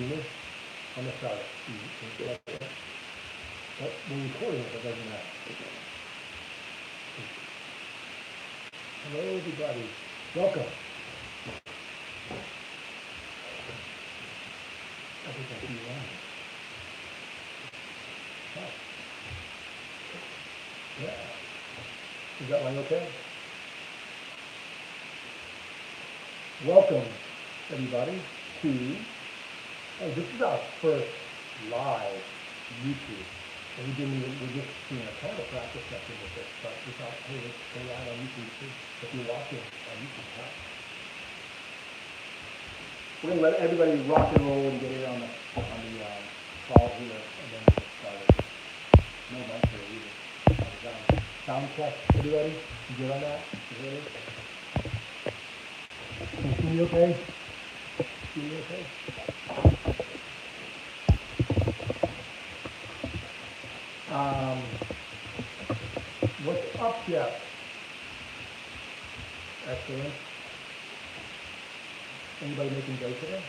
see me? I'm gonna start it. But we're recording it, it doesn't matter. Hello, everybody. Welcome. I think I see you on. Oh. Yeah. Is that line okay? Welcome, everybody, to, this is our first live YouTube. And we're just doing a kind of a practice session with this, but we thought, hey, let's go live on YouTube too. If you're watching on YouTube, hi. We're going to let everybody rock and roll and get in on the call here, and then we'll get started. No mic here either. Sound check, everybody? You good on that? You ready? Can you see me okay? See me okay? What's up, Jeff? Excellent. Anybody making dough today?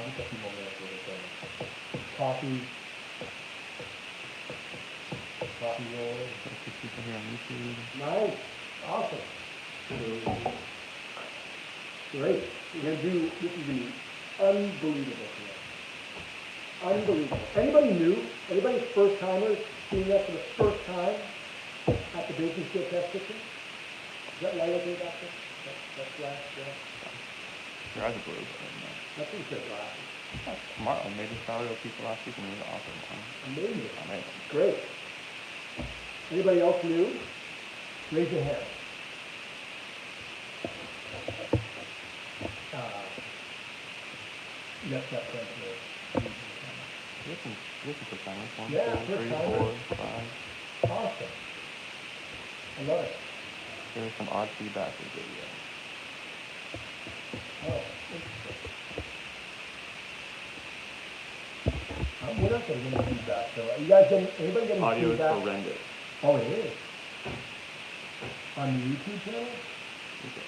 Just a few more minutes with it. Coffee roll. People here on YouTube. Nice. Awesome. Great. We're going to do, this is going to be unbelievable today. Unbelievable. Anybody new? Anybody first timers seeing us for the first time at the Baking Steel Test Kitchen? Is that light okay back there? That's glass, yeah. Your eyes are blue. That's what said glasses. Tomorrow, maybe sourdough people last week and we were awesome. Amazing. Amazing. Great. Anybody else new? Raise your hand. Yes, that's right. This is the time. 1, Yeah, 2, 3, 4, 5. Awesome. I love it. There was some odd feedback in the video. Oh, interesting. We're not getting any feedback, so you guys getting, anybody getting Audio feedback? Audio is horrendous. Oh, it is? On the YouTube channel? Okay.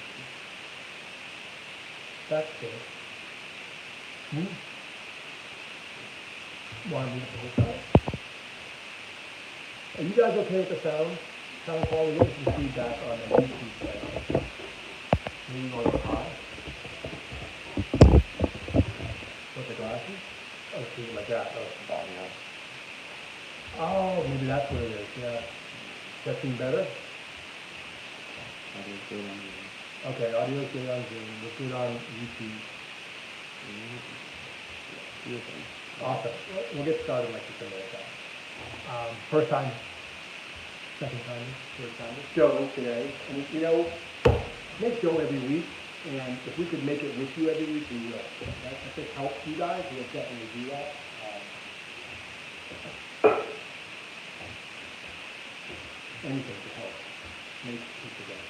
That's good. Want me to put this up? Are you guys okay with the sound quality? Give us some feedback on the YouTube channel. Maybe you want to go high? With the glasses? Oh, see, like that. Audio. Oh, maybe that's what it is, yeah. That seem better? Audio is good on YouTube. Okay, audio is good on Zoom. We're good on YouTube. Awesome. We'll get started like just a minute ago. First time, second time, third time. Joe today. And you know, make Joe every week. And if we could make it with you every week, we will. If it helps you guys, we'll definitely do that. Anything to help make people better.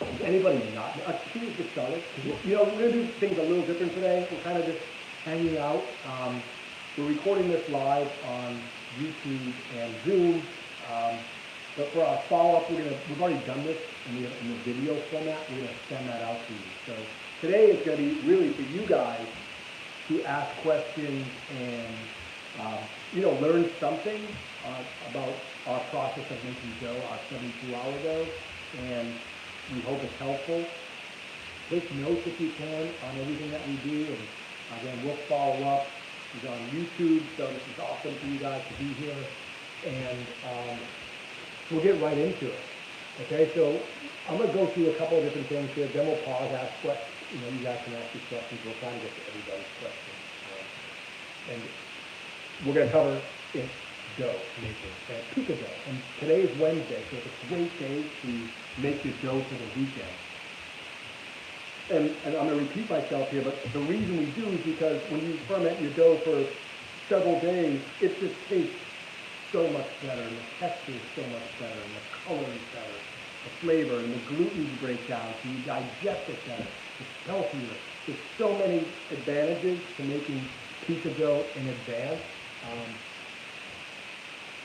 Is anybody not? Can we get started? You know, we're going to do things a little different today. We're kind of just hanging out. We're recording this live on YouTube and Zoom. But for our follow-up, we've already done this in the video format. We're going to send that out to you. So today is going to be really for you guys to ask questions and learn something about our process of making dough, our 72-hour dough, and we hope it's helpful. Take notes if you can on everything that we do, and again, we'll follow up. It's on YouTube, so this is awesome for you guys to be here, and we'll get right into it. Okay, so I'm going to go through a couple of different things here, then we'll pause, ask questions. You guys can ask your questions. We'll try to get to everybody's questions. And we're going to cover dough making and pizza dough. And today is Wednesday, so it's a great day to make your dough for the weekend. And I'm going to repeat myself here, but the reason we do is because when you ferment your dough for several days, it just tastes so much better, and the texture is so much better, and the color is better, the flavor, and the gluten breaks down, so you digest it better. It's healthier. There's so many advantages to making pizza dough in advance.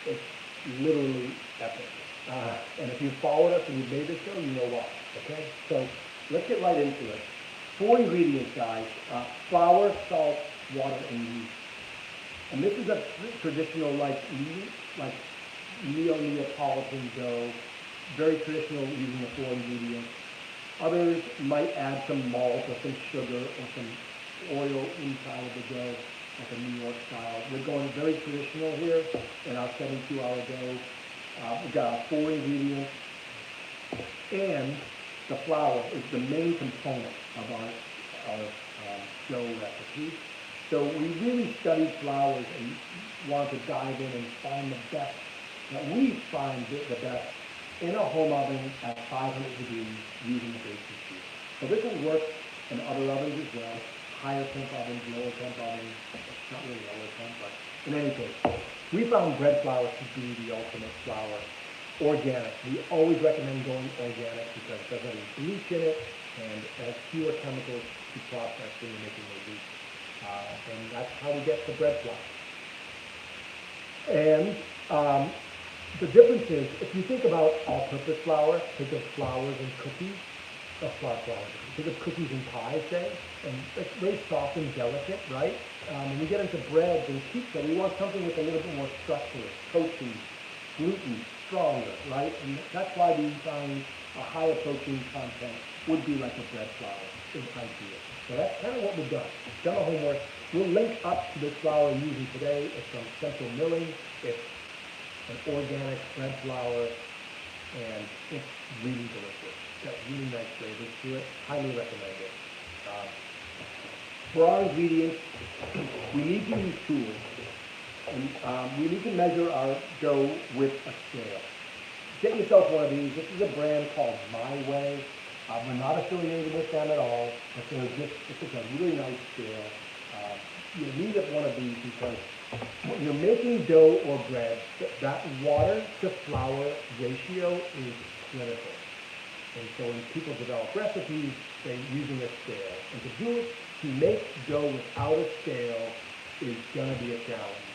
It's literally epic. And if you followed us and you made this show, you know why. Okay? So let's get right into it. 4 ingredients, guys. Flour, salt, water, and yeast. And this is a traditional, like Neapolitan dough. Very traditional using the 4 ingredients. Others might add some malt or some sugar or some oil inside of the dough, like a New York style. We're going very traditional here in our 72-hour dough. We've got our 4 ingredients, and the flour is the main component of our dough recipe. So we really studied flours and wanted to dive in and find the best, that we find the best in a home oven at 500 degrees using the baking sheet. So this will work in other ovens as well, higher temp ovens, lower temp ovens, not really lower temp, but in any case. We found bread flour to be the ultimate flour, organic. We always recommend going organic because it doesn't have any bleach in it and it has fewer chemicals to process when you're making the wheat. And that's how we get the bread flour. And the difference is, if you think about all-purpose flour, think of flours and cookies, think of cookies and pies, say, and it's very soft and delicate, right? When we get into breads and pizza, we want something with a little bit more structure, protein, gluten, stronger, right? And that's why we find a higher protein content would be like a bread flour, is ideal. So that's kind of what we've done. Done the homework. We'll link up to this flour I'm using today. It's from Central Milling. It's an organic bread flour, and it's really delicious. It's got really nice flavors to it. Highly recommend it. For our ingredients, we need to use tools. And we need to measure our dough with a scale. Get yourself one of these. This is a brand called My Way. We're not affiliated with them at all, but it's just a really nice scale. You need one of these because when you're making dough or bread, that water to flour ratio is critical. And so when people develop recipes, they're using a scale. And to make dough without a scale is going to be a challenge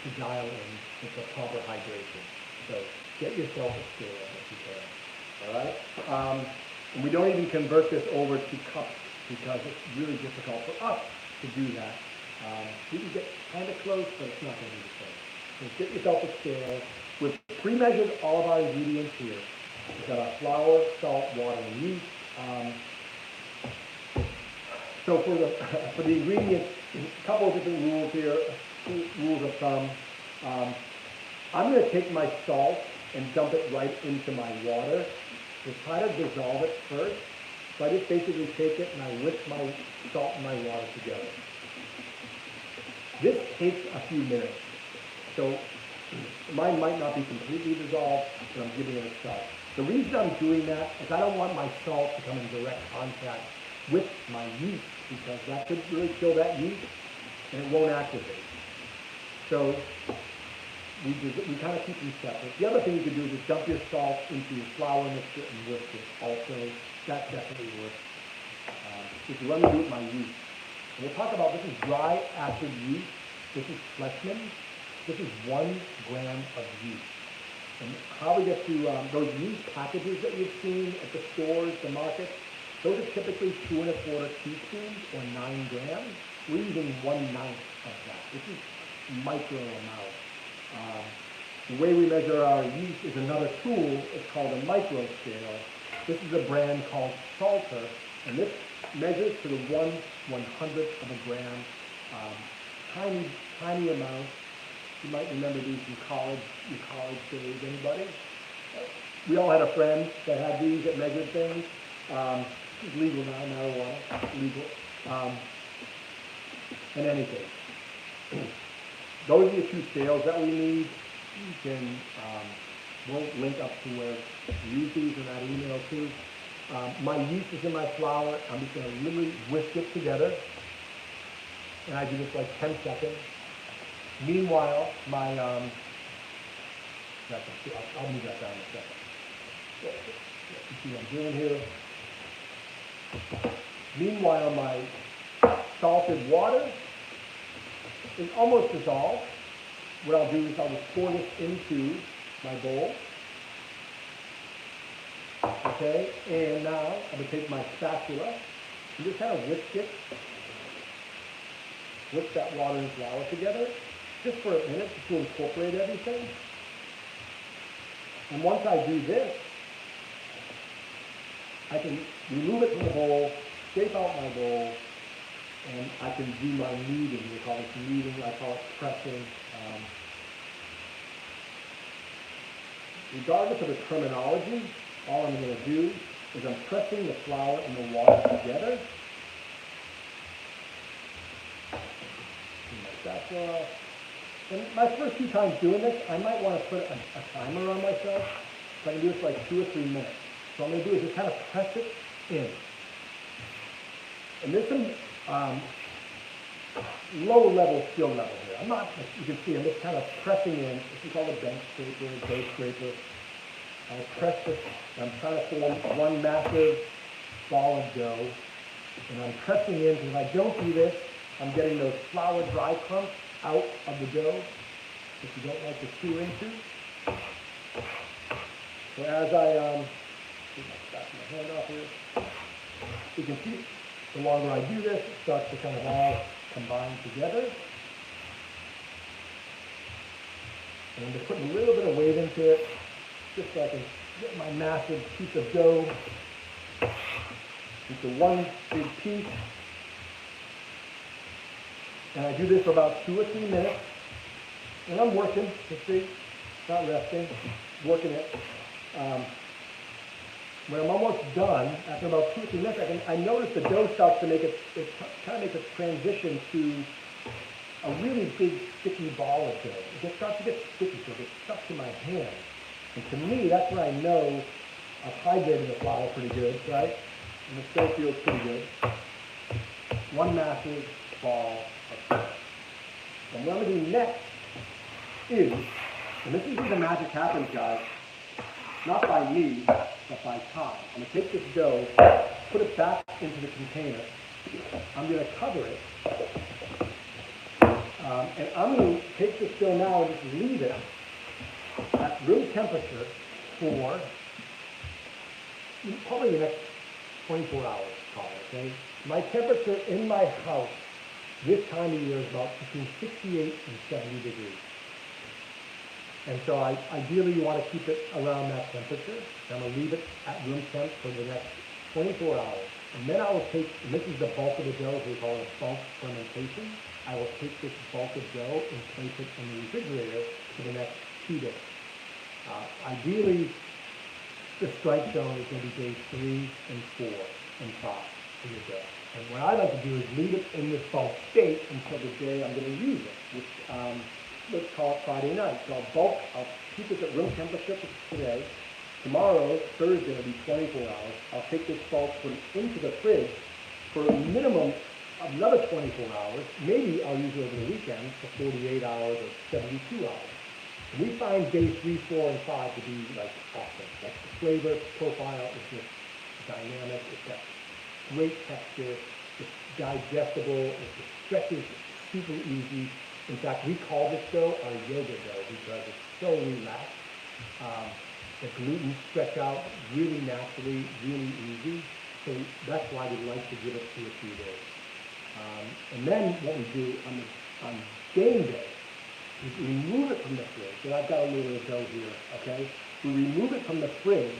to dial in with the proper hydration. So get yourself a scale if you can. All right? And we don't even convert this over to cups because it's really difficult for us to do that. We can get kind of close, but it's not going to be the same. So get yourself a scale. We've pre-measured all of our ingredients here. We've got our flour, salt, water, and yeast. So for the ingredients, a couple of different rules here, rules of thumb. I'm going to take my salt and dump it right into my water to try to dissolve it first. So I just basically take it and I whisk my salt and my water together. This takes a few minutes. So mine might not be completely dissolved, but I'm giving it a shot. The reason I'm doing that is I don't want my salt to come in direct contact with my yeast because that could really kill that yeast and it won't activate. So we kind of keep them separate. The other thing you can do is just dump your salt into your flour mixture and whisk it. Also, that definitely works. Just let me do it with my yeast. And we'll talk about, this is dry acid yeast. This is Fleshman. This is 1 gram of yeast. And how we get to those yeast packages that you've seen at the stores, the markets, those are typically 2 1/4 teaspoons or 9 grams. We're using 1/9 of that. This is micro amount. The way we measure our yeast is another tool. It's called a micro scale. This is a brand called Salter, and this measures to the 1/100th of a gram. Tiny, tiny amount. You might remember these from college, your college days. Anybody? We all had a friend that had these that measured things. It's legal now, marijuana, legal. In any case, those are the 2 scales that we need. You can, we'll link up to where you use these in that email too. My yeast is in my flour. I'm just going to literally whisk it together. And I do this like 10 seconds. Meanwhile, my, I'll move that down in a second. So, you see what I'm doing here. Meanwhile, my salted water is almost dissolved. What I'll do is I'll just pour this into my bowl. Okay, and now I'm going to take my spatula and just kind of whisk that water and flour together, just for a minute, just to incorporate everything. And once I do this, I can remove it from the bowl, scrape out my bowl, and I can do my kneading. We call it kneading, I call it pressing. Regardless of the terminology, all I'm going to do is I'm pressing the flour and the water together. And my first few times doing this, I might want to put a timer on myself, so I can do this for like 2 or 3 minutes. So what I'm going to do is just kind of press it in. And there's some low level skill level here. I'm not, you can see, I'm just kind of pressing in. This is called a bench scraper, a dough scraper. I'll press this, and I'm trying to form one massive ball of dough. And I'm pressing in, because if I don't do this, I'm getting those flour dry clumps out of the dough that you don't like to sear into. So as I, back my hand off here, you can see the longer I do this, it starts to kind of all combine together. And I'm just putting a little bit of weight into it, just so I can get my massive piece of dough into one big piece. And I do this for about 2 or 3 minutes. And I'm working, you see, not resting, working it. When I'm almost done, after about 2 or 3 minutes, I notice the dough starts to make it kind of makes a transition to a really big sticky ball of dough. It starts to get sticky, so it gets stuck to my hand. And to me, that's when I know I've hydrated the flour pretty good, right? And the dough feels pretty good. One massive ball of dough. And what I'm going to do next is, and this is where the magic happens, guys, not by me, but by time. I'm going to take this dough, put it back into the container. I'm going to cover it. And I'm going to take this dough now and just leave it at room temperature for probably the next 24 hours, okay? My temperature in my house this time of year is about between 68 and 70 degrees. And so ideally you want to keep it around that temperature. I'm going to leave it at room temp for the next 24 hours. And then I will take, and this is the bulk of the dough, we call it bulk fermentation. I will take this bulk of dough and place it in the refrigerator for the next 2 days. Ideally, the strike zone is going to be days 3 and 4 and 5 for your dough. And what I like to do is leave it in this bulk state until the day I'm going to use it, which let's call it Friday night. So I'll keep this at room temperature for today. Tomorrow, Thursday, will be 24 hours. I'll take this bulk, put it into the fridge for a minimum of another 24 hours. Maybe I'll use it over the weekend for 48 hours or 72 hours. And we find days 3, 4, and 5 to be like awesome. Like the flavor profile is just dynamic. It's got great texture. It's digestible. It stretches super easy. In fact, we call this dough our yoga dough because it's so relaxed. The gluten stretch out really naturally, really easy. So that's why we like to give it 2 or 3 days. And then what we do on game day is we remove it from the fridge. And I've got a little bit of dough here, okay? We remove it from the fridge.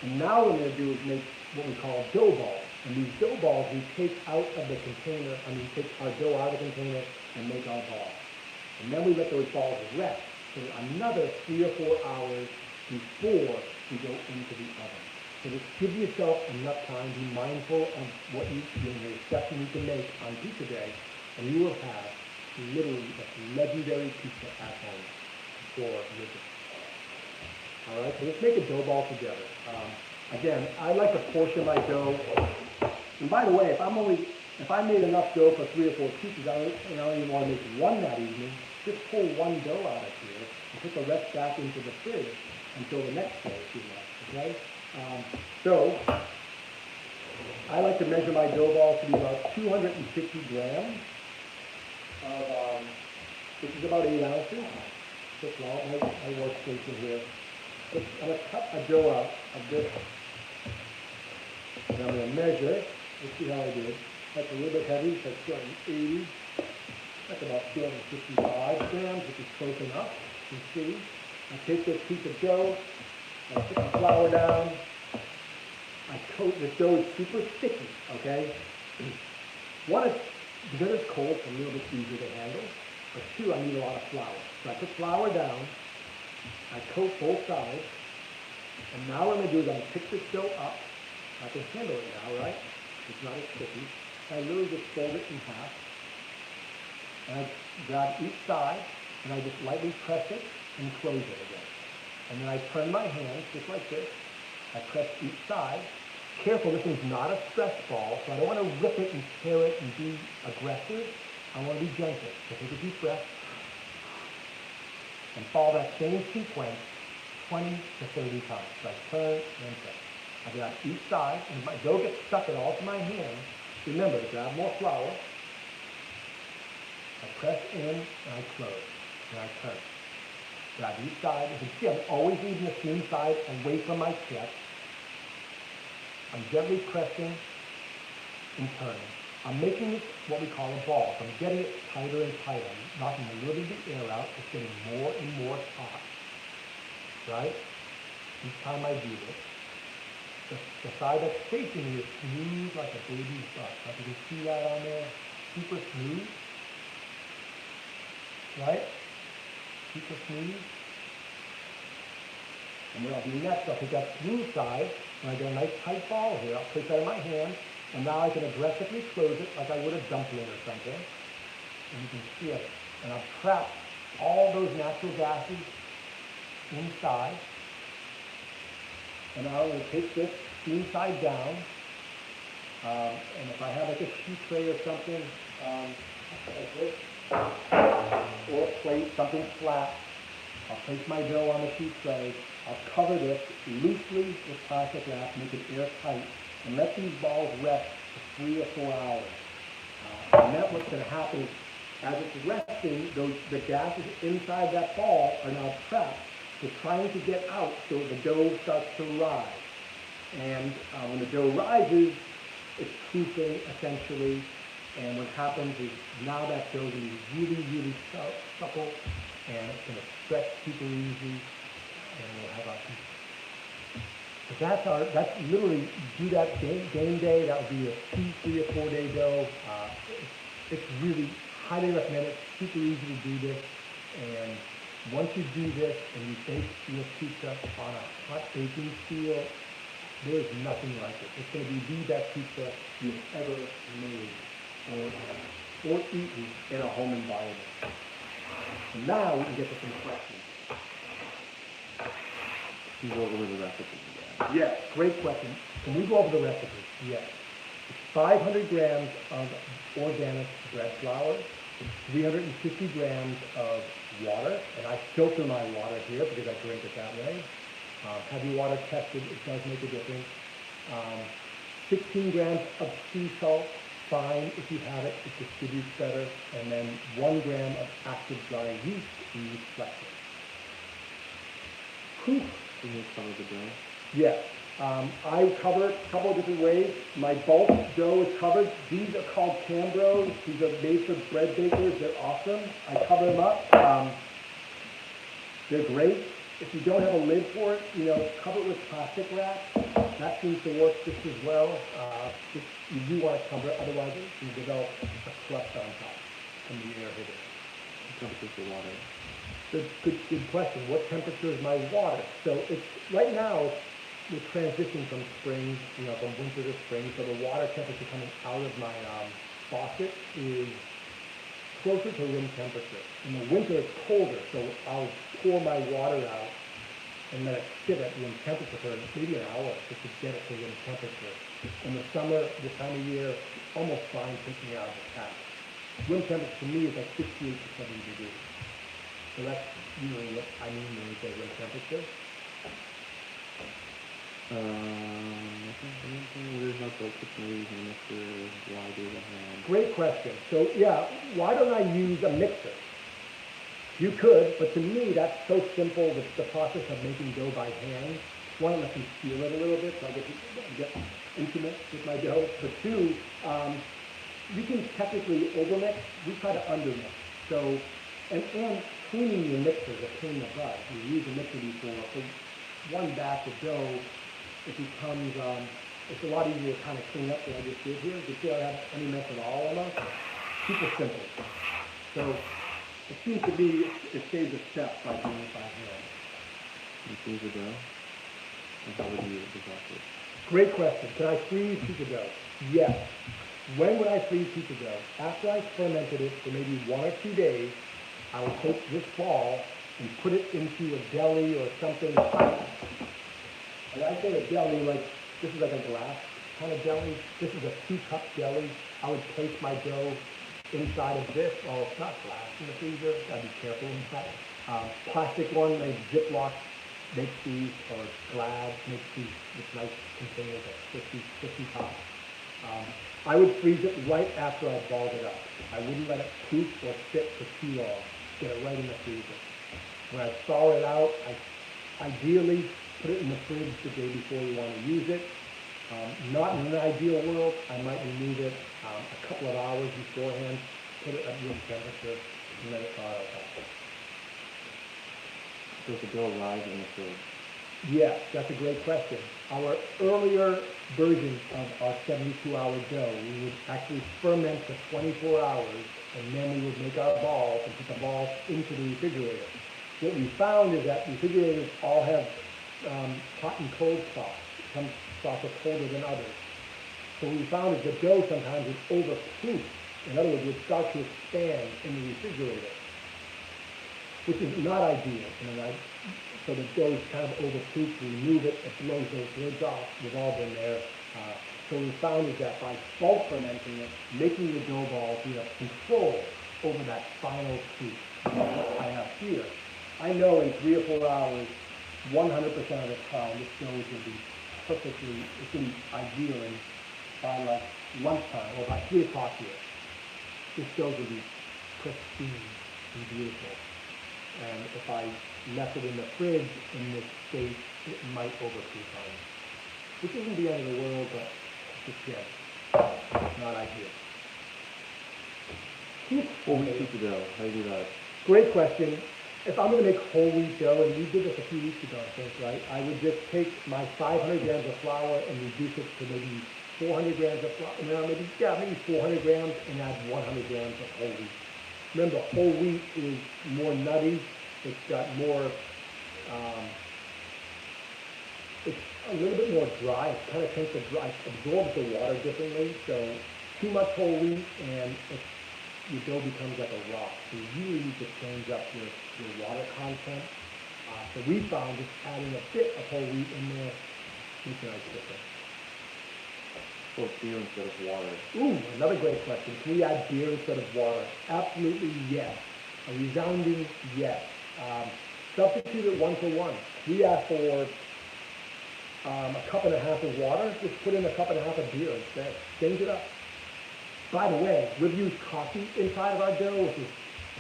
And now what we're going to do is make what we call dough balls. And these dough balls we take out of the container, take our dough out of the container and make our balls. And then we let those balls rest for another 3 or 4 hours before we go into the oven. So just give yourself enough time, be mindful of what your exception you can make on pizza day, and you will have literally a legendary pizza at home for your day. All right, so let's make a dough ball together. Again, I like to portion my dough. And by the way, if I made enough dough for 3 or 4 pizzas, I don't even want to make one that evening. Just pull one dough out of here and put the rest back into the fridge until the next day, if you like, okay? So, I like to measure my dough balls to be about 250 grams of, which is about 8 ounces. Just my workstation here. I'm going to cut a dough out of this And I'm going to measure. Let's see how I did. That's a little bit heavy, so it's 280. That's about 255 grams, which is close enough. You can see. I take this piece of dough, I put the flour down, I coat, this dough is super sticky, okay? One, it's, because it's cold, it's a little bit easier to handle. But two, I need a lot of flour. So I put flour down, I coat both sides, and now what I'm going to do is I'm going to pick this dough up. I can handle it now, right? It's not as sticky. I literally just fold it in half. And I grab each side, and I just lightly press it and close it again. And then I turn my hands just like this. I press each side. Careful, this is not a stress ball, so I don't want to rip it and tear it and be aggressive. I want to be gentle. So take a deep breath and follow that same sequence 20 to 30 times. So I turn and press. I grab each side, and if my dough gets stuck at all to my hand, remember to grab more flour. I press in and I close, and I turn. Grab each side. You can see I'm always leaving the seam side away from my chest. I'm gently pressing and turning. I'm making it what we call a ball. So I'm getting it tighter and tighter. I'm knocking a little bit of the air out. It's getting more and more taut. Right? Each time I do this. The side that's facing me is smooth like a baby's butt. Like you can see that on there. Super smooth. Right? Super smooth. And what I'll do next, I'll take that smooth side, and I get a nice tight ball here. I'll place that in my hand, and now I can aggressively close it like I would a dumpling or something. And you can see it. And I'll trap all those natural gases inside. And now I'm going to take this inside down. And if I have like a tea tray or something, like this, or a plate, something flat, I'll place my dough on the tea tray. I'll cover this loosely with plastic wrap, make it airtight, and let these balls rest for 3 or 4 hours. And then what's going to happen is, as it's resting, the gases inside that ball are now trapped. They're trying to get out, so the dough starts to rise. And when the dough rises, it's proofing essentially. And what happens is now that dough is going to be really, really supple, and it's going to stretch super easy. And we'll have that's literally, do that game day. That would be a 2, 3, or 4 day dough. It's really highly recommended. It's super easy to do this. And once you do this and you bake your pizza on a hot baking steel, there's nothing like it. It's going to be the best pizza you've ever made or eaten in a home environment. And now we can get to some questions. Can you go over the recipe again? Yes, great question. Can we go over the recipe? Yes. It's 500 grams of organic bread flour, 350 grams of water, and I filter my water here because I drink it that way. Have your water tested, it does make a difference. 16 grams of sea salt, fine if you have it, it distributes better, and then 1 gram of active dry yeast and yeast flexor. Whew. Can you cover the dough? Yes. I cover it a couple of different ways. My bulk dough is covered. These are called Cambros. These are made for bread bakers. They're awesome. I cover them up. They're great. If you don't have a lid for it, cover it with plastic wrap. That seems to work just as well. You do want to cover it, otherwise you develop a crust on top from the air hitting. What temperature is the water? Good question. What temperature is my water? So it's right now we're transitioning from spring, from winter to spring. So the water temperature coming out of my faucet is closer to room temperature. In the winter it's colder, so I'll pour my water out and let it sit at room temperature for maybe an hour just to get it to room temperature. In the summer, this time of year, almost fine taking it out of the tap. Room temperature for me is like 68 to 70 degrees. So that's usually what I mean when we say room temperature. There's no kitchen mixer. Why do the hand? Great question. So yeah, why don't I use a mixer? You could, but to me that's so simple. The process of making dough by hand one, it lets me feel it a little bit, so I get intimate with my dough. But two, you can technically overmix. We try to undermix. So, and cleaning your mixer is a pain in the butt. If you use a mixer before, for one batch of dough, it becomes, it's a lot easier to kind of clean up than I just did here. You see I don't have any mess at all on us. Super simple. So it seems to be, it saves a step by doing it by hand. You freeze the dough? And how would you exactly? Great question. Can I freeze pizza dough? Yes. When would I freeze pizza dough? After I fermented it for maybe 1 or 2 days, I would take this ball and put it into a deli or something tight. And I say a deli, like, this is like a glass kind of deli. This is a 2-cup deli. I would place my dough inside of this. Oh, it's not glass in the freezer. Gotta be careful inside. Plastic one, like Ziploc, makes these, or Glad makes these with nice containers of 50 tops. I would freeze it right after I balled it up. I wouldn't let it poof or sit for too long. Get it right in the freezer. When I thaw it out, I ideally put it in the fridge the day before you want to use it. Not in an ideal world, I might remove it a couple of hours beforehand, put it at room temperature, and let it thaw out. Does the dough rise in the fridge? Yes, that's a great question. Our earlier version of our 72-hour dough, we would actually ferment for 24 hours, and then we would make our balls and put the balls into the refrigerator. What we found is that refrigerators all have hot and cold spots. Some spots are colder than others. So what we found is the dough sometimes would overproof. In other words, it would start to expand in the refrigerator, which is not ideal. So the dough is kind of overproof. We remove it, it blows those lids off. We've all been there. So what we found is that by bulk fermenting it, making the dough balls, we have control over that final proof. I have here. I know in 3 or 4 hours, 100% of the time, this dough is going to be perfectly, it's going to be ideal, and by like lunchtime or by 3 o'clock here, this dough will be pristine and beautiful. And if I left it in the fridge in this state, it might overproof on it. Which isn't the end of the world, but it's again, not ideal. Whole wheat pizza dough, how do you do that? Great question. If I'm going to make whole wheat dough, and we did this a few weeks ago, I think, right? I would just take my 500 grams of flour and reduce it to maybe 400 grams of flour, maybe 400 grams, and add 100 grams of whole wheat. Remember, whole wheat is more nutty. It's got more, it's a little bit more dry. It kind of tends to absorb the water differently. So too much whole wheat and your dough becomes like a rock. So you really need to change up your water content. So we found just adding a bit of whole wheat in there makes a nice difference. So beer instead of water. Ooh, another great question. Can we add beer instead of water? Absolutely yes. A resounding yes. Substitute it 1 for 1. We ask for a cup and a half of water. Just put in a cup and a half of beer instead. Change it up. By the way, we've used coffee inside of our dough, which is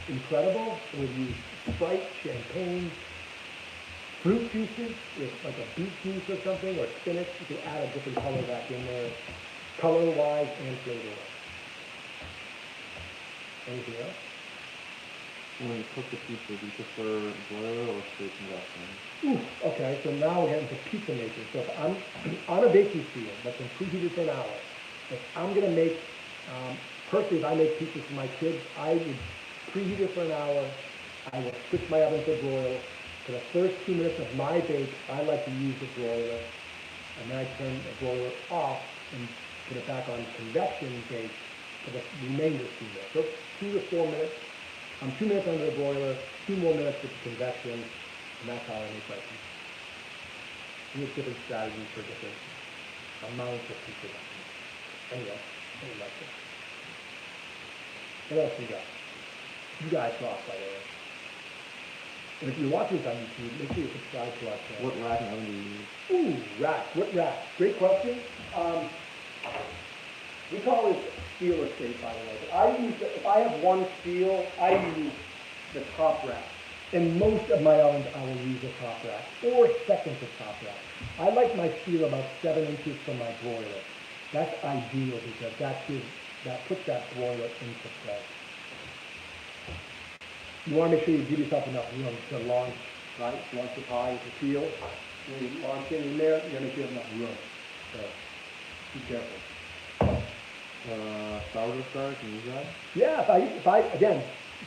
incredible. We've used Sprite, champagne, fruit juices, with like a beet juice or something, or spinach. You can add a different color back in there, color-wise and flavor-wise. Anything else? When you cook the pizza, do you prefer broiler or straight convection? Ooh, okay, so now we're getting to pizza making. So if I'm on a baking field that's been preheated for an hour, if I'm going to make, personally, if I make pizzas for my kids, I would preheat it for an hour. I will switch my oven to broil. For the first 2 minutes of my bake, I like to use the broiler, and then I turn the broiler off and put it back on convection bake for the remainder 2 minutes. So 2 to 4 minutes. 2 minutes under the broiler, 2 more minutes with the convection, and that's how I make my pizza. We have different strategies for different amounts of pizza. Anyway, like that. What else we got? You guys sauce, by the way. And if you're watching this on YouTube, make sure you subscribe to our channel. What rack and oven do you use? Ooh, rack. What rack? Great question. We call this steel estate, by the way. If I have one steel, I use the top rack. In most of my ovens, I will use a top rack or second to top rack. I like my steel about 7 inches from my broiler. That's ideal because that puts that broiler into play. You want to make sure you give yourself enough room to launch, right? Launch the pie with the peel. When you launch it in there, you got to make sure you have enough room. So be careful. Sourdough starter, can you use that? Yeah, if I again,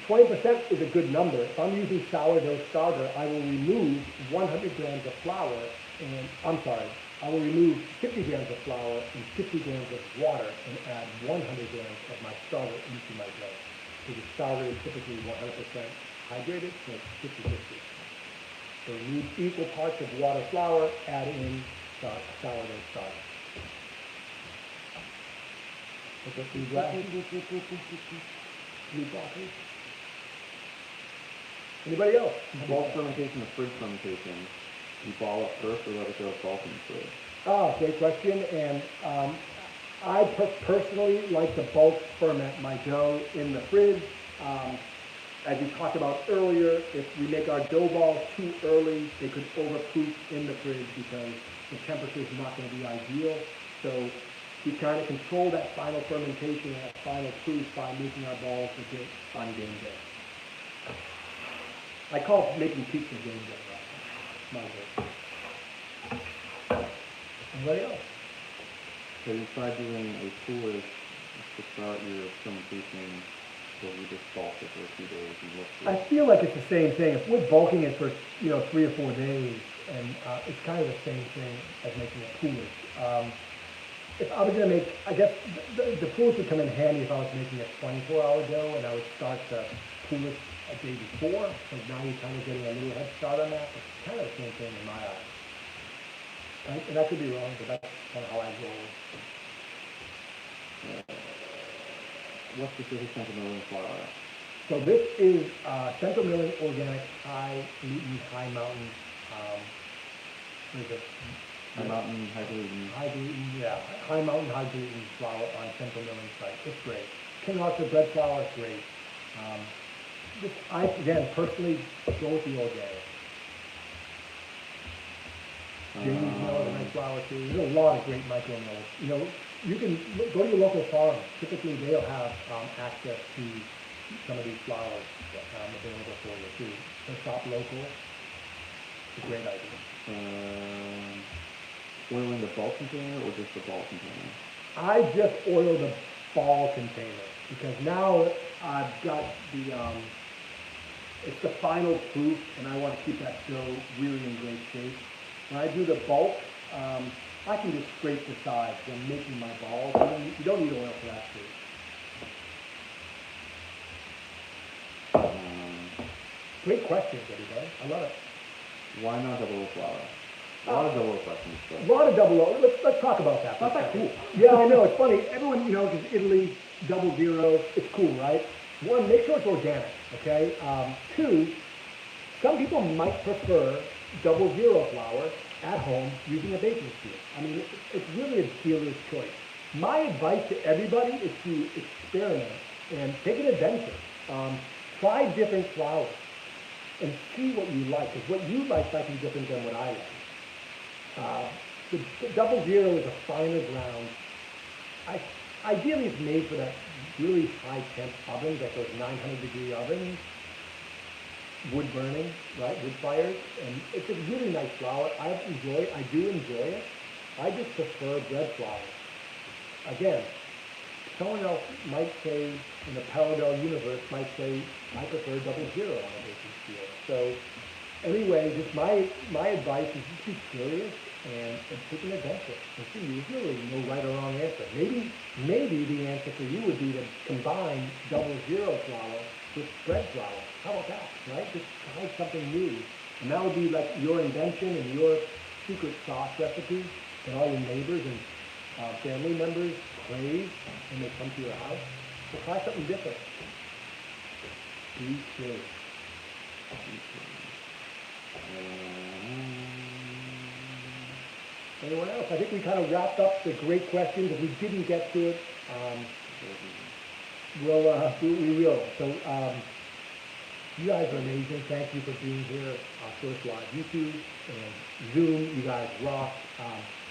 20% is a good number. If I'm using sourdough starter, I will remove 100 grams of flour and, I'm sorry, I will remove 50 grams of flour and 50 grams of water and add 100 grams of my starter into my dough. Because starter is typically 100% hydrated, so it's 50-50. So remove equal parts of water, flour, add in sourdough starter. Okay, blue glasses. Blue glasses. Anybody else? Bulk fermentation or fridge fermentation? You ball it first or let it go bulk in the fridge? Oh, great question. And I personally like to bulk ferment my dough in the fridge. As we talked about earlier, if we make our dough balls too early, they could overproof in the fridge because the temperature is not going to be ideal. So we kind of control that final fermentation and that final proof by making our balls legit on game day. I call it making pizza game day, right? My day. Anybody else? So you tried doing a coolers to start your fermentation, so you just bulk it for a few days and look through I it. feel like it's the same thing. If we're bulking it for 3 or 4 days, and it's kind of the same thing as making a coolers. If I was going to make, I guess the coolers would come in handy if I was making a 24-hour dough, and I would start the coolers a day before. So now you're kind of getting a little head start on that. It's kind of the same thing in my eyes. Right? And I could be wrong, but that's kind of how I roll. What specific Central Milling flour? So this is Central Milling Organic High Gluten, High Mountain. What is it? High Mountain, high gluten. High gluten, yeah. High Mountain, high gluten flour on Central Milling site. It's great. King Arthur bread flour is great. I, again, personally go with the organic. James Mill is a nice flour too. There's a lot of great micro mills. You can go to your local farm. Typically, they'll have access to some of these flours available for you too. So shop local. It's a great idea. Oiling the bulk container or just the ball container? I just oil the ball container because now I've got it's the final proof, and I want to keep that dough really in great shape. When I do the bulk, I can just scrape the sides when making my balls. You don't need oil for that too. Great questions, everybody. I love it. Why not double O flour? A lot of double O questions. A lot of double O. Let's talk about that. Not that cool. Yeah, I know. It's funny. Everyone, because Italy, 00, it's cool, right? One, make sure it's organic, okay? 2, some people might prefer 00 flour at home using a baking steel. I mean, it's really a dealer's choice. My advice to everybody is to experiment and take an adventure. Try different flours and see what you like, because what you like might be different than what I like. The 00 is a finer ground. Ideally, it's made for that really high temp ovens, like those 900-degree ovens, wood burning, right, wood fires, and it's a really nice flour. I do enjoy it. I just prefer bread flour. Again, someone else might say, in the parallel universe, might say, I prefer 00 on a baking steel. So anyway, just my advice is just be curious and take an adventure. And see, there's really no right or wrong answer. Maybe the answer for you would be to combine 00 flour with bread flour. How about that, right? Just try something new. And that would be like your invention and your secret sauce recipe that all your neighbors and family members crave when they come to your house. So try something different. Be curious. Anyone else? I think we kind of wrapped up the great questions. If we didn't get to it, we will. So You guys are amazing. Thank you for being here. First live YouTube and Zoom. You guys rock.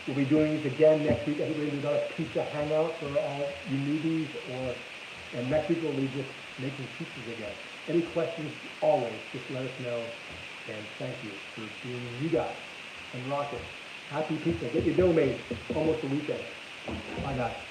We'll be doing this again next week. Everybody do another pizza hangout for all you newbies, and next week we'll be just making pizzas again. Any questions, always, just let us know. And thank you for being you guys and rocking. Happy pizza. Get your dough made. Almost the weekend. Bye, guys.